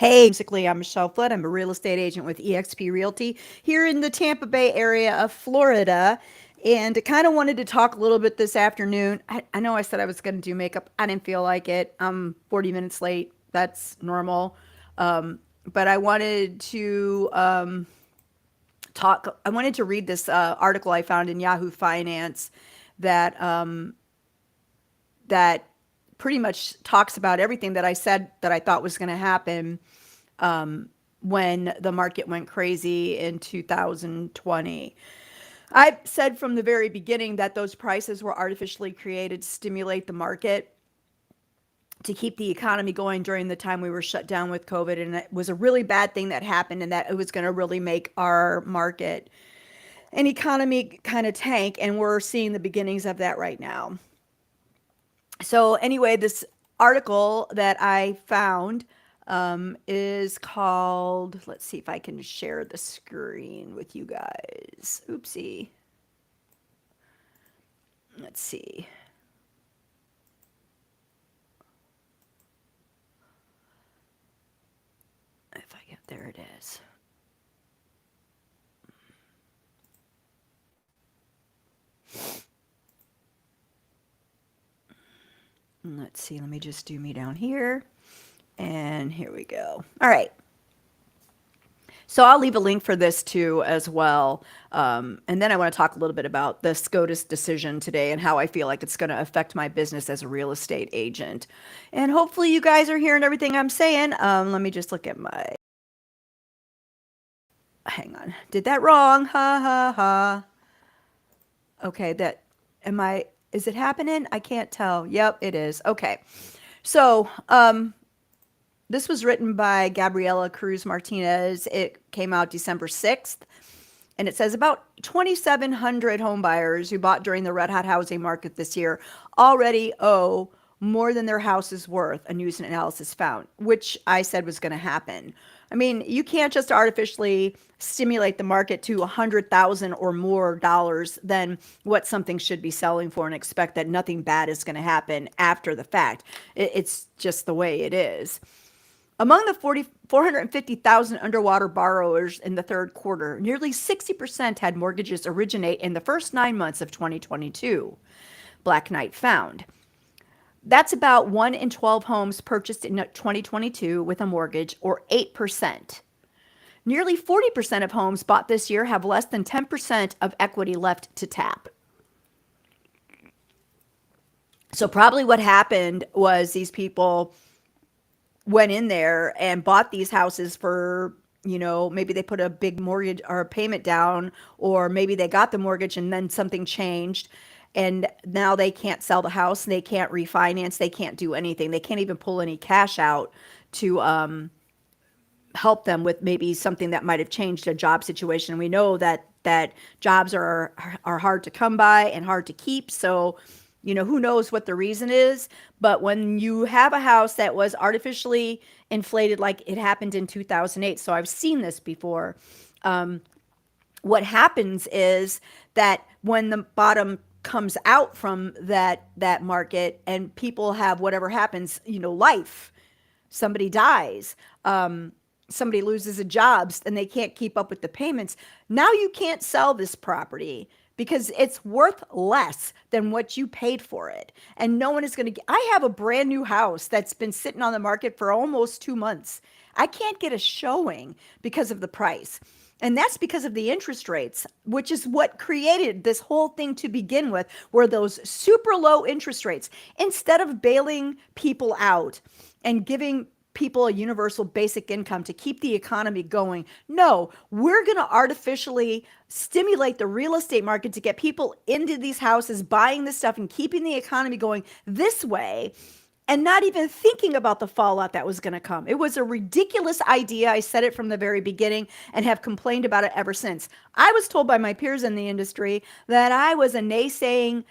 Hey, basically, I'm Michelle Flood. I'm a real estate agent with eXp Realty here in the Tampa Bay area of Florida. And I kind of wanted to talk a little bit this afternoon. I know I said I was going to do makeup. I didn't feel like it. I'm 40 minutes late. That's normal. But I wanted to I wanted to read this article I found in Yahoo Finance that that pretty much talks about everything that I said that I thought was going to happen when the market went crazy in 2020. I said from the very beginning that those prices were artificially created to stimulate the market to keep the economy going during the time we were shut down with COVID. And it was a really bad thing that happened, and that it was going to really make our market and economy kind of tank. And we're seeing the beginnings of that right now. So anyway, this article that I found is called, let's see if I can share the screen with you guys. Oopsie. Let's see. If I get, there it is. Let's see, let me just do me down here. And here we go. All right. So I'll leave a link for this too as well. And then I want to talk a little bit about the SCOTUS decision today and how I feel like it's going to affect my business as a real estate agent. And hopefully you guys are hearing everything I'm saying. Let me just look at my, hang on, did that wrong. Ha ha ha. Okay, is it happening? I can't tell. Yep, it is. Okay. So, this was written by Gabriela Cruz Martinez. It came out December 6th. And it says about 2,700 home buyers who bought during the red hot housing market this year already owe more than their house is worth, a news analysis found, which I said was going to happen. I mean, you can't just artificially stimulate the market to 100,000 or more dollars than what something should be selling for and expect that nothing bad is going to happen after the fact. It's just the way it is. Among the 450,000 underwater borrowers in the third quarter, nearly 60% had mortgages originate in the first 9 months of 2022, Black Knight found. That's about 1 in 12 homes purchased in 2022 with a mortgage, or 8%. Nearly 40% of homes bought this year have less than 10% of equity left to tap. So probably what happened was these people went in there and bought these houses for, maybe they put a big mortgage or a payment down, or maybe they got the mortgage and then something changed. And now they can't sell the house. They can't refinance. They can't do anything. They can't even pull any cash out to help them with maybe something that might have changed a job situation. We know that jobs are hard to come by and hard to keep. So, who knows what the reason is, but when you have a house that was artificially inflated, like it happened in 2008, so I've seen this before, what happens is that when the bottom comes out from that market and people have whatever happens, life, somebody dies, somebody loses a job and they can't keep up with the payments. Now you can't sell this property because it's worth less than what you paid for it. And no one is going to I have a brand new house that's been sitting on the market for almost 2 months. I can't get a showing because of the price. And that's because of the interest rates, which is what created this whole thing to begin with, were those super low interest rates. Instead of bailing people out and giving people a universal basic income to keep the economy going, no, we're going to artificially stimulate the real estate market to get people into these houses, buying this stuff and keeping the economy going this way, and not even thinking about the fallout that was going to come. It was a ridiculous idea. I said it from the very beginning and have complained about it ever since. I was told by my peers in the industry that I was a naysaying,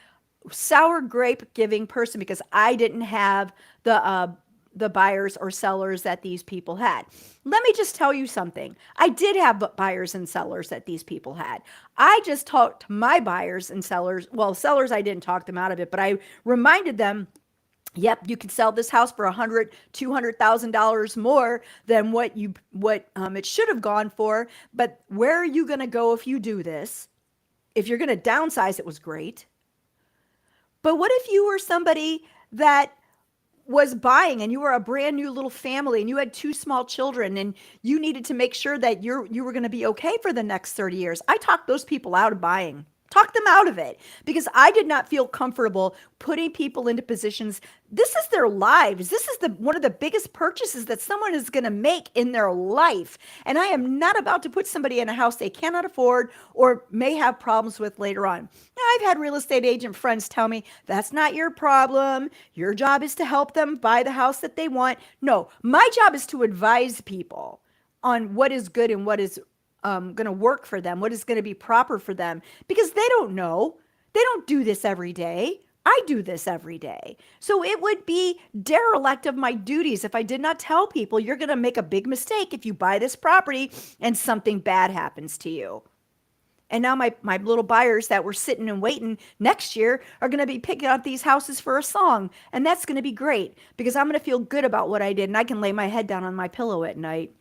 sour grape giving person because I didn't have the buyers or sellers that these people had. Let me just tell you something. I did have buyers and sellers that these people had. I just talked to my buyers and sellers. Well, sellers, I didn't talk them out of it, but I reminded them Yep, you could sell this house for $200,000 more than what it should have gone for. But where are you going to go if you do this? If you're going to downsize, it was great. But what if you were somebody that was buying and you were a brand new little family and you had two small children and you needed to make sure that you were going to be okay for the next 30 years? I talked those people out of buying. Talk them out of it because I did not feel comfortable putting people into positions. This is their lives. This is the one of the biggest purchases that someone is going to make in their life. And I am not about to put somebody in a house they cannot afford or may have problems with later on. Now, I've had real estate agent friends tell me that's not your problem. Your job is to help them buy the house that they want. No, my job is to advise people on what is good and what is going to work for them, what is going to be proper for them, because they don't know. They don't do this every day. I do this every day. So it would be derelict of my duties if I did not tell people you're going to make a big mistake if you buy this property and something bad happens to you. And now my little buyers that were sitting and waiting next year are going to be picking out these houses for a song. And that's going to be great because I'm going to feel good about what I did and I can lay my head down on my pillow at night.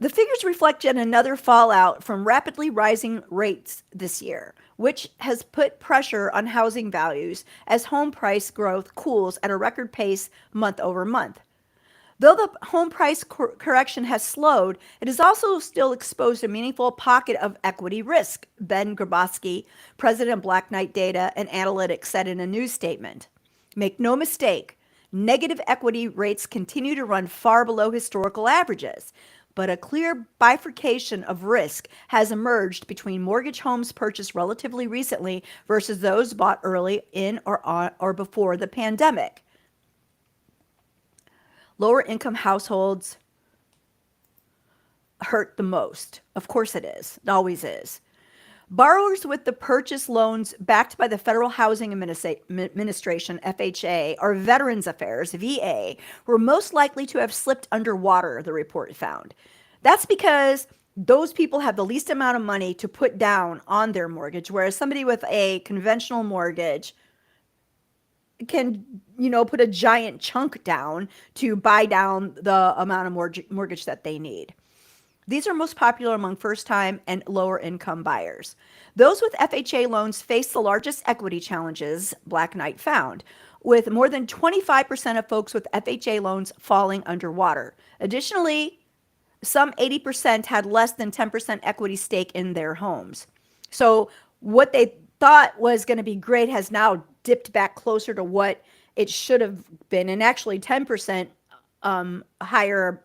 The figures reflect yet another fallout from rapidly rising rates this year, which has put pressure on housing values as home price growth cools at a record pace month over month. Though the home price correction has slowed, it is also still exposed to a meaningful pocket of equity risk, Ben Grabowski, president of Black Knight Data and Analytics, said in a news statement. Make no mistake, negative equity rates continue to run far below historical averages, but a clear bifurcation of risk has emerged between mortgage homes purchased relatively recently versus those bought early in or before the pandemic. Lower income households hurt the most. Of course it is. It always is. Borrowers with the purchase loans backed by the Federal Housing Administration, FHA, or Veterans Affairs, VA, were most likely to have slipped underwater, the report found. That's because those people have the least amount of money to put down on their mortgage, whereas somebody with a conventional mortgage can, put a giant chunk down to buy down the amount of mortgage that they need. These are most popular among first-time and lower-income buyers. Those with FHA loans face the largest equity challenges, Black Knight found, with more than 25% of folks with FHA loans falling underwater. Additionally, some 80% had less than 10% equity stake in their homes. So what they thought was going to be great has now dipped back closer to what it should have been, and actually 10% higher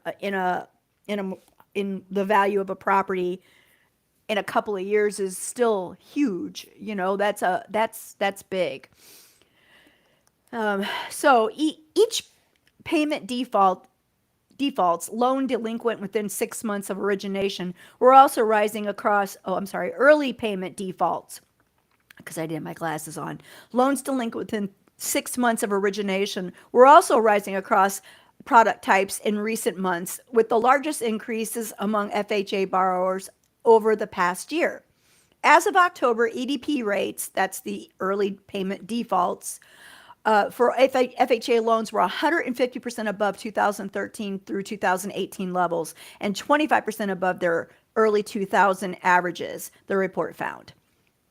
in the value of a property in a couple of years is still huge. That's big. So each payment defaults, loan delinquent within 6 months of origination, were also rising across, early payment defaults, because I didn't have my glasses on. Loans delinquent within 6 months of origination were also rising across product types in recent months, with the largest increases among FHA borrowers over the past year. As of October, EDP rates, that's the early payment defaults, for FHA loans were 150% above 2013 through 2018 levels and 25% above their early 2000 averages, the report found.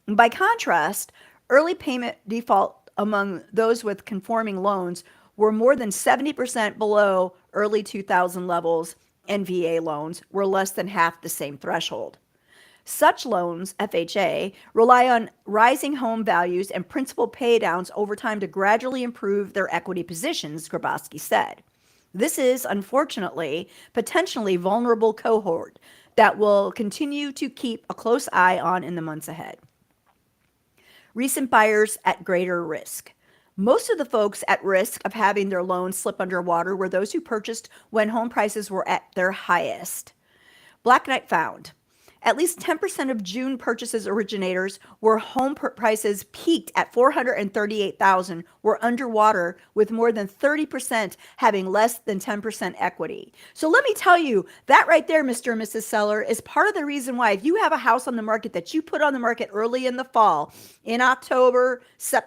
By contrast, early payment default among those with conforming loans were more than 70% below early 2000 levels, and VA loans were less than half the same threshold. Such loans, FHA, rely on rising home values and principal paydowns over time to gradually improve their equity positions, Grabowski said. This is, unfortunately, potentially vulnerable cohort that will continue to keep a close eye on in the months ahead. Recent buyers at greater risk. Most of the folks at risk of having their loans slip underwater were those who purchased when home prices were at their highest. Black Knight found At least 10% of June purchases originators where home prices peaked at 438,000 were underwater, with more than 30% having less than 10% equity. So let me tell you, that right there, Mr. and Mrs. Seller, is part of the reason why if you have a house on the market that you put on the market early in the fall, in October,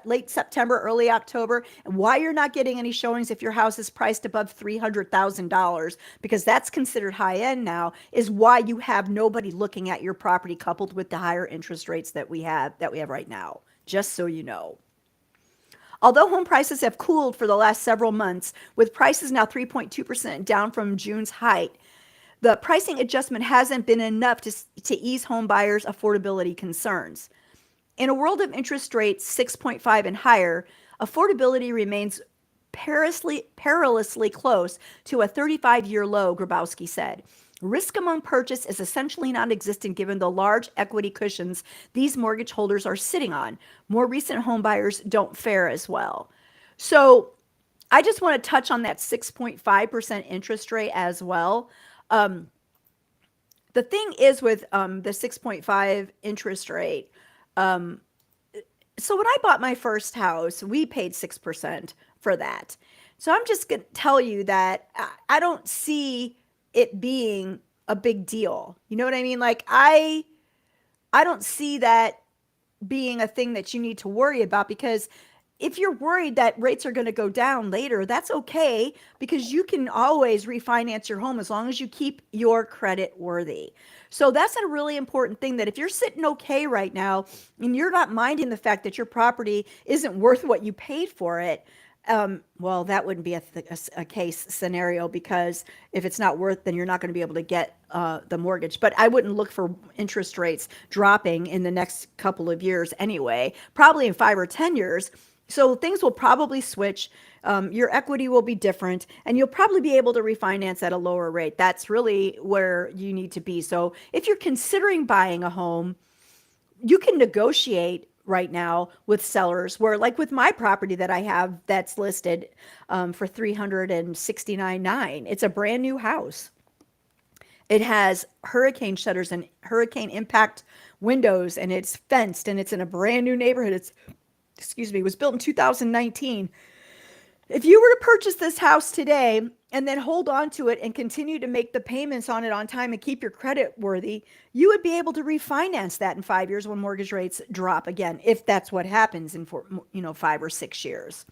late September, early October, and why you're not getting any showings if your house is priced above $300,000, because that's considered high end now, is why you have nobody looking at your property, coupled with the higher interest rates that we have right now. Just so you know. Although home prices have cooled for the last several months, with prices now 3.2% down from June's height, the pricing adjustment hasn't been enough to ease home buyers' affordability concerns. In a world of interest rates 6.5 and higher, affordability remains perilously close to a 35-year low, Grabowski said. Risk among purchase is essentially non-existent given the large equity cushions these mortgage holders are sitting on. More recent home buyers don't fare as well. So I just want to touch on that 6.5% interest rate as well. Um, the thing is with the 6.5 interest rate, um, so when I bought my first house, we paid 6% for that. So I'm just going to tell you that I don't see it being a big deal. You know what I mean? Like I don't see that being a thing that you need to worry about, because if you're worried that rates are going to go down later, that's okay, because you can always refinance your home as long as you keep your credit worthy. So that's a really important thing, that if you're sitting okay right now and you're not minding the fact that your property isn't worth what you paid for it, well, that wouldn't be a case scenario, because if it's not worth, then you're not going to be able to get the mortgage. But I wouldn't look for interest rates dropping in the next couple of years anyway, probably in 5 or 10 years. So things will probably switch. Your equity will be different, and you'll probably be able to refinance at a lower rate. That's really where you need to be. So if you're considering buying a home, you can negotiate right now with sellers, where like with my property that I have that's listed for 369.9. It's a brand new house. It has hurricane shutters and hurricane impact windows, and it's fenced, and it's in a brand new neighborhood. It was built in 2019. If you were to purchase this house today and then hold on to it and continue to make the payments on it on time and keep your credit worthy, you would be able to refinance that in 5 years when mortgage rates drop again, if that's what happens in 5 or 6 years.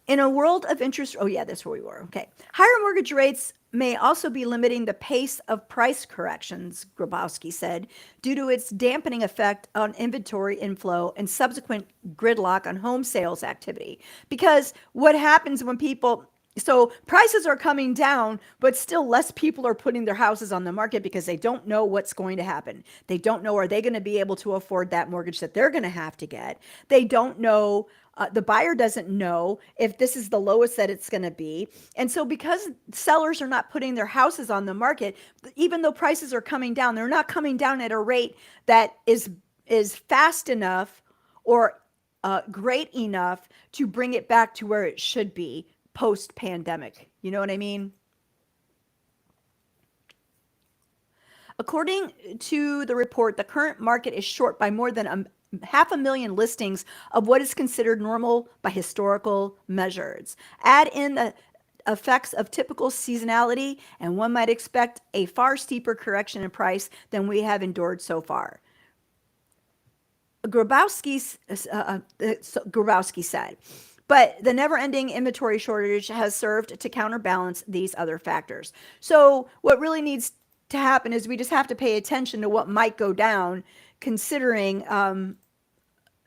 In a world of interest, oh yeah, that's where we were. Okay. Higher mortgage rates may also be limiting the pace of price corrections, Grabowski said, due to its dampening effect on inventory inflow and subsequent gridlock on home sales activity. Because what happens when so prices are coming down, but still less people are putting their houses on the market because they don't know what's going to happen. They don't know, are they going to be able to afford that mortgage that they're going to have to get? They don't know. The buyer doesn't know if this is the lowest that it's going to be. And so because sellers are not putting their houses on the market, even though prices are coming down, they're not coming down at a rate that is fast enough or great enough to bring it back to where it should be post pandemic. You know what I mean? According to the report, the current market is short by more than 500,000 listings of what is considered normal by historical measures. Add in the effects of typical seasonality, and one might expect a far steeper correction in price than we have endured so far. Grabowski said. But the never-ending inventory shortage has served to counterbalance these other factors. So what really needs to happen is we just have to pay attention to what might go down, considering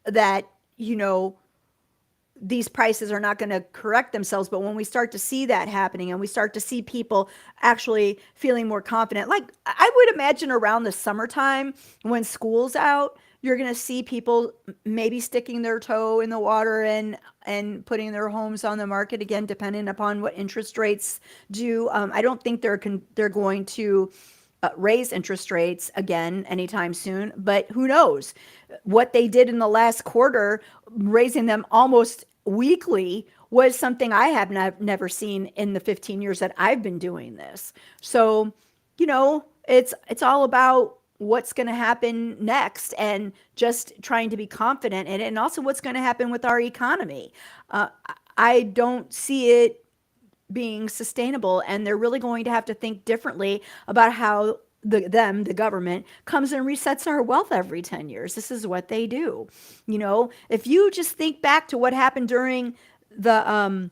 that, these prices are not going to correct themselves. But when we start to see that happening and we start to see people actually feeling more confident, like I would imagine around the summertime when school's out, you're going to see people maybe sticking their toe in the water and putting their homes on the market again, depending upon what interest rates do. I don't think they're going to raise interest rates again anytime soon, but who knows? What they did in the last quarter, raising them almost weekly was something I have never seen in the 15 years that I've been doing this. So, it's all about what's going to happen next and just trying to be confident in it, and also what's going to happen with our economy. Uh, I don't see it being sustainable, and they're really going to have to think differently about how the government comes and resets our wealth every 10 years. This is what they do. If you just think back to what happened during the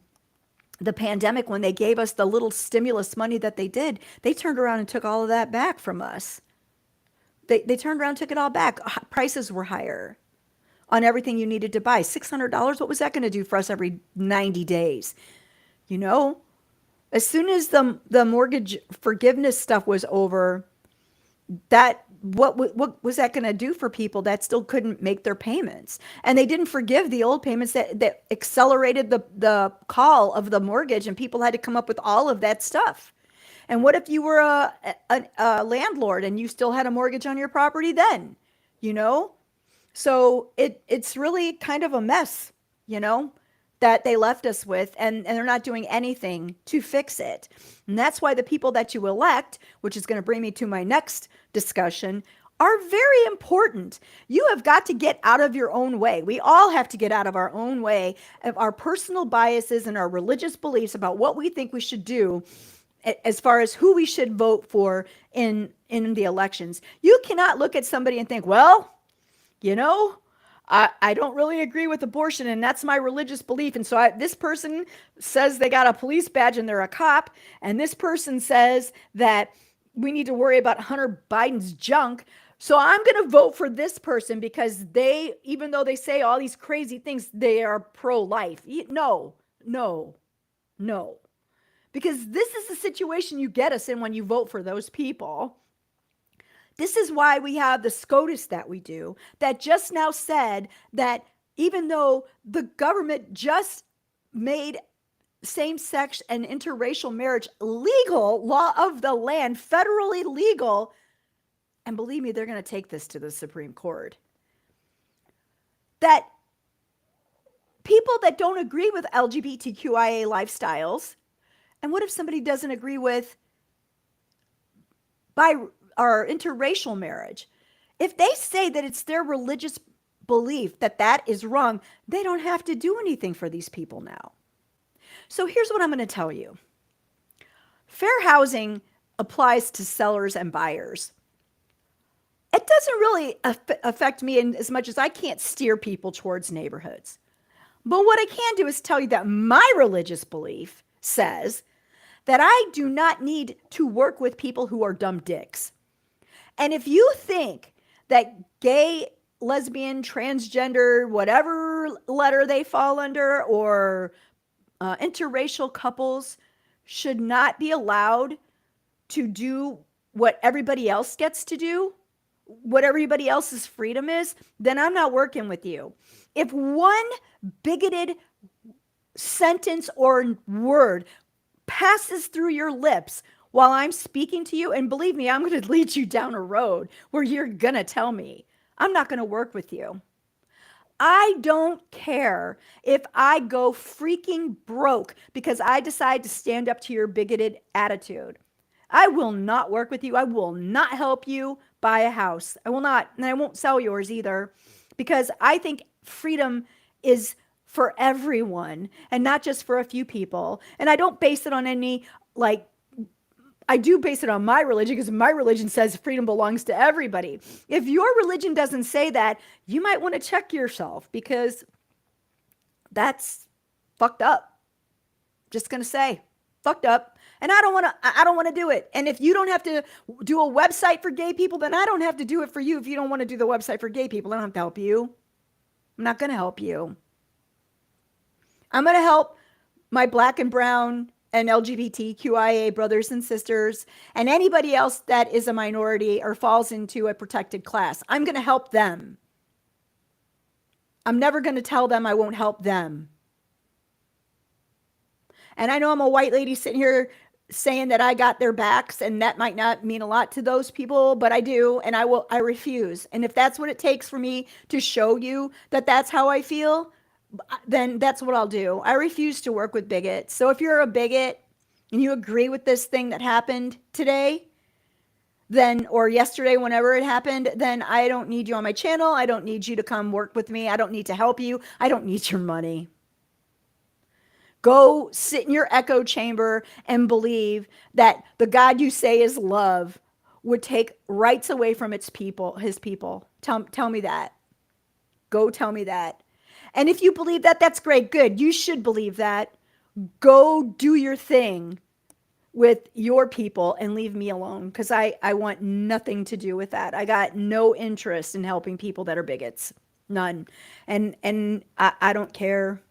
pandemic, when they gave us the little stimulus money that they turned around and took all of that back from us. They turned around and took it all back. Prices were higher on everything you needed to buy. $600, what was that going to do for us every 90 days? You know, as soon as the mortgage forgiveness stuff was over, that what was that going to do for people that still couldn't make their payments? And they didn't forgive the old payments that accelerated the call of the mortgage, and people had to come up with all of that stuff. And what if you were a landlord and you still had a mortgage on your property then? You know, so it's really kind of a mess, you know, that they left us with, and they're not doing anything to fix it. And that's why the people that you elect, which is going to bring me to my next discussion, are very important. You have got to get out of your own way. We all have to get out of our own way of our personal biases and our religious beliefs about what we think we should do as far as who we should vote for in the elections. You cannot look at somebody and think, well, you know, I don't really agree with abortion, and that's my religious belief. And so this person says they got a police badge and they're a cop, and this person says that we need to worry about Hunter Biden's junk. So I'm going to vote for this person because even though they say all these crazy things, they are pro-life. No, no, no. Because this is the situation you get us in when you vote for those people. This is why we have the SCOTUS that we do, that just now said that even though the government just made same-sex and interracial marriage legal, law of the land, federally legal, and believe me, they're going to take this to the Supreme Court, that people that don't agree with LGBTQIA lifestyles, and what if somebody doesn't agree with or interracial marriage? If they say that it's their religious belief that is wrong, they don't have to do anything for these people now. So here's what I'm going to tell you. Fair housing applies to sellers and buyers. It doesn't really affect me in as much as I can't steer people towards neighborhoods. But what I can do is tell you that my religious belief says that I do not need to work with people who are dumb dicks. And if you think that gay, lesbian, transgender, whatever letter they fall under, or interracial couples should not be allowed to do what everybody else gets to do, what everybody else's freedom is, then I'm not working with you. If one bigoted sentence or word passes through your lips while I'm speaking to you, and believe me, I'm going to lead you down a road where you're going to tell me, I'm not going to work with you. I don't care if I go freaking broke because I decide to stand up to your bigoted attitude. I will not work with you. I will not help you buy a house. I will not, and I won't sell yours either, because I think freedom is for everyone and not just for a few people. And I don't base it on any, I do base it on my religion, because my religion says freedom belongs to everybody. If your religion doesn't say that, you might want to check yourself, because that's fucked up. Just going to say, fucked up. And I don't want to do it. And if you don't have to do a website for gay people, then I don't have to do it for you. If you don't want to do the website for gay people, I don't have to help you. I'm not going to help you. I'm going to help my black and brown and LGBTQIA brothers and sisters, and anybody else that is a minority or falls into a protected class. I'm going to help them. I'm never going to tell them I won't help them. And I know I'm a white lady sitting here saying that I got their backs, and that might not mean a lot to those people, but I do, and I refuse. And if that's what it takes for me to show you that that's how I feel, then that's what I'll do. I refuse to work with bigots. So if you're a bigot and you agree with this thing that happened today, then or yesterday, whenever it happened, then I don't need you on my channel. I don't need you to come work with me. I don't need to help you. I don't need your money. Go sit in your echo chamber and believe that the God you say is love would take rights away from its people, his people. Tell me that. Go tell me that. And if you believe that, that's great. Good. You should believe that. Go do your thing with your people and leave me alone because I want nothing to do with that. I got no interest in helping people that are bigots. None. And I don't care.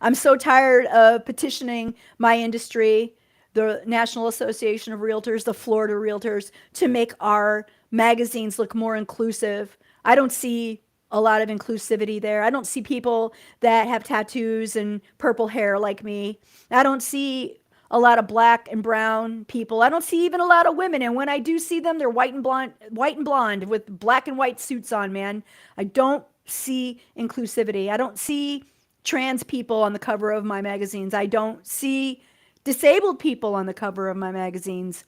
I'm so tired of petitioning my industry, the National Association of Realtors, the Florida Realtors, to make our magazines look more inclusive. I don't see a lot of inclusivity there. I don't see people that have tattoos and purple hair like me. I don't see a lot of black and brown people. I don't see even a lot of women. And when I do see them, they're white and blonde with black and white suits on, man. I don't see inclusivity. I don't see trans people on the cover of my magazines. I don't see disabled people on the cover of my magazines.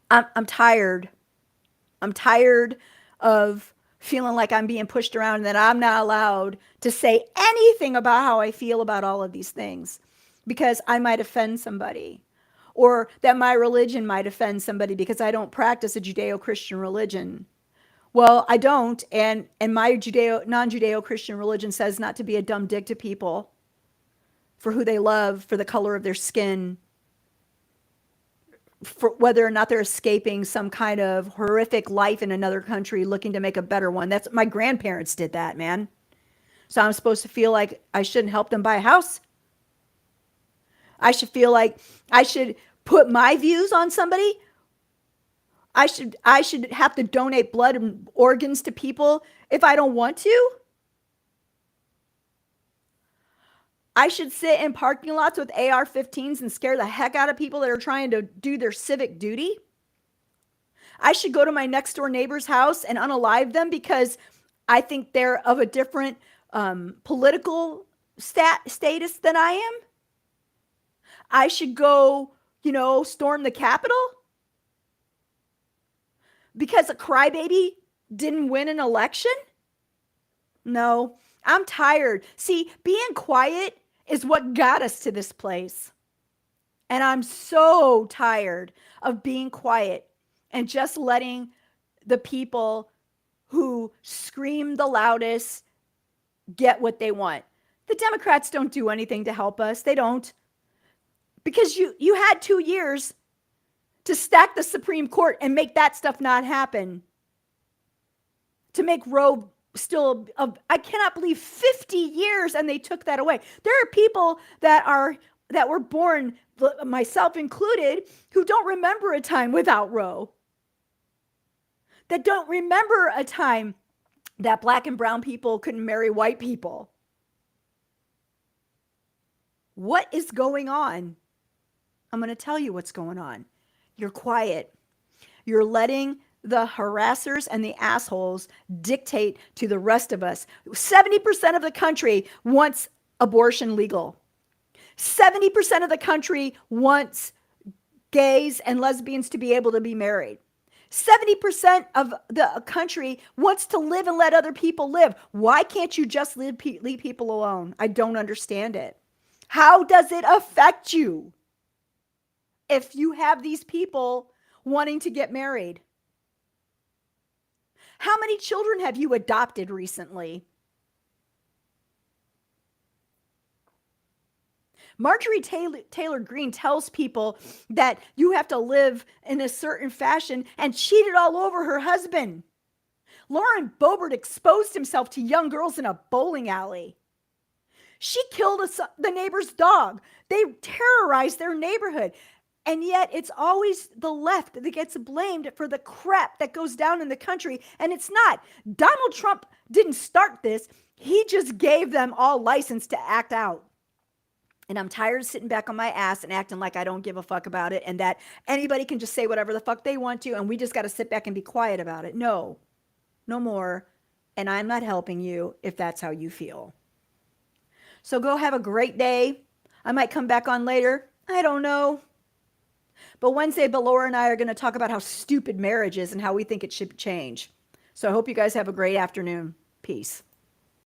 I'm tired. I'm tired of feeling like I'm being pushed around and that I'm not allowed to say anything about how I feel about all of these things because I might offend somebody, or that my religion might offend somebody because I don't practice a Judeo-Christian religion. Well, I don't, and my non-Judeo-Christian religion says not to be a dumb dick to people for who they love, for the color of their skin, for whether or not they're escaping some kind of horrific life in another country looking to make a better one. That's my grandparents did that, man. So I'm supposed to feel like I shouldn't help them buy a house. I should feel like I should put my views on somebody. I should have to donate blood and organs to people if I don't want to. I should sit in parking lots with AR-15s and scare the heck out of people that are trying to do their civic duty. I should go to my next door neighbor's house and unalive them because I think they're of a different political status than I am. I should go, storm the Capitol because a crybaby didn't win an election. No, I'm tired. See, being quiet is what got us to this place. And I'm so tired of being quiet and just letting the people who scream the loudest get what they want. The Democrats don't do anything to help us. They don't. Because you had 2 years to stack the Supreme Court and make that stuff not happen. To make Roe still, I cannot believe 50 years and they took that away. There are people that were born, myself included, who don't remember a time without Roe. That don't remember a time that black and brown people couldn't marry white people. What is going on? I'm going to tell you what's going on. You're quiet. You're letting the harassers and the assholes dictate to the rest of us. 70% of the country wants abortion legal. 70% of the country wants gays and lesbians to be able to be married. 70% of the country wants to live and let other people live. Why can't you just leave people alone? I don't understand it. How does it affect you if you have these people wanting to get married? How many children have you adopted recently? Marjorie Taylor Greene tells people that you have to live in a certain fashion and cheated all over her husband. Lauren Boebert exposed himself to young girls in a bowling alley. She killed the neighbor's dog. They terrorized their neighborhood. And yet it's always the left that gets blamed for the crap that goes down in the country. And it's not. Donald Trump didn't start this. He just gave them all license to act out. And I'm tired of sitting back on my ass and acting like I don't give a fuck about it and that anybody can just say whatever the fuck they want to and we just got to sit back and be quiet about it. No more. And I'm not helping you if that's how you feel. So go have a great day. I might come back on later. I don't know. But Wednesday, Laura and I are going to talk about how stupid marriage is and how we think it should change. So I hope you guys have a great afternoon. Peace.